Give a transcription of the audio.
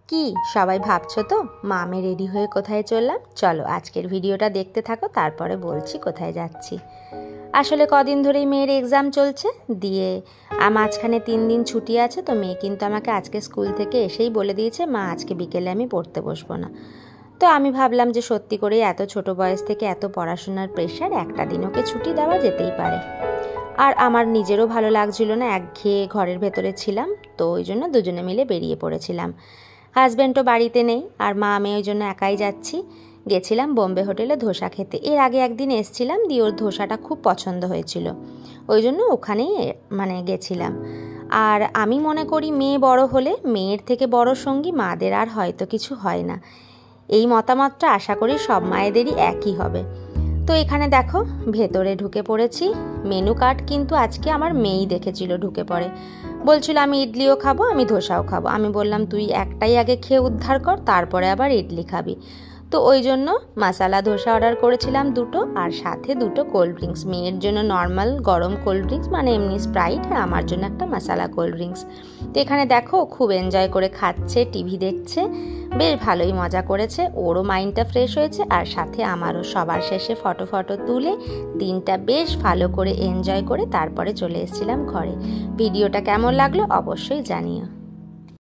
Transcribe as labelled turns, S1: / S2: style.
S1: কি সবাই ভাবছো তো মা আমি রেডি হয়ে কোথায় চললাম? চলো আজকের ভিডিওটা দেখতে থাকো, তারপরে বলছি কোথায় যাচ্ছি। আসলে কদিন ধরেই মেয়ের এক্সাম চলছে, দিয়ে মাঝখানে 3 দিন ছুটি আছে। তো মেয়ে কিন্তু আমাকে আজকে স্কুল থেকে এসেই বলে দিয়েছে, মা আজকে বিকেলে আমি পড়তে বসবো না। তো আমি ভাবলাম যে সত্যি করেই এত ছোট বয়স থেকে এত পড়াশোনার প্রেশার, একটা দিন ওকে ছুটি দেওয়া যেতেই পারে। আর আমার নিজেরও ভালো লাগছিল না, একঘেয়ে ঘরের ভেতরে ছিলাম। তো ওই জন্য দুজনে মিলে বেরিয়ে পড়েছিলাম। হাজব্যান্ডও বাড়িতে নেই, আর মা আমি ওই জন্য একাই যাচ্ছি। গেছিলাম বোম্বে হোটেলে ধোসা খেতে। এর আগে একদিন এসছিলাম, দিয়ে ওর ধোসাটা খুব পছন্দ হয়েছিল, ওই জন্য ওখানেই গেছিলাম। আর আমি মনে করি মেয়ে বড় হলে মেয়ের থেকে বড় সঙ্গী মাদের আর হয়তো কিছু হয় না। এই মতামতটা আশা করি সব মায়েদেরই একই হবে। তো এখানে দেখো ভেতরে ঢুকে পড়েছি। মেনু কার্ড কিন্তু আজকে আমার মেয়েই দেখেছিল, ঢুকে পড়ে বলছিল আমি ইডলিও খাবো, আমি ধোসাও খাবো। আমি বললাম তুই একটাই আগে খেয়ে উদ্ধার কর, তারপরে আবার ইডলি খাবি। তো ওই জন্য মশালা ধোসা অর্ডার করেছিলাম 2টো, আর সাথে 2টো কোল্ড ড্রিঙ্কস। মেয়ের জন্য নর্মাল গরম কোল্ড ড্রিঙ্কস, মানে এমনি স্প্রাইট, আর আমার জন্য একটা মশালা কোল্ড ড্রিঙ্কস। তো এখানে দেখো খুব এনজয় করে খাচ্ছে, টিভি দেখছে, বেশ ভালোই মজা করেছে। ওরও মাইন্ডটা ফ্রেশ হয়েছে, আর সাথে আমারও। সবার শেষে ফটো তুলে দিনটা বেশ ভালো করে এনজয় করে তারপরে চলে এসেছিলাম ঘরে। ভিডিওটা কেমন লাগলো অবশ্যই জানিও।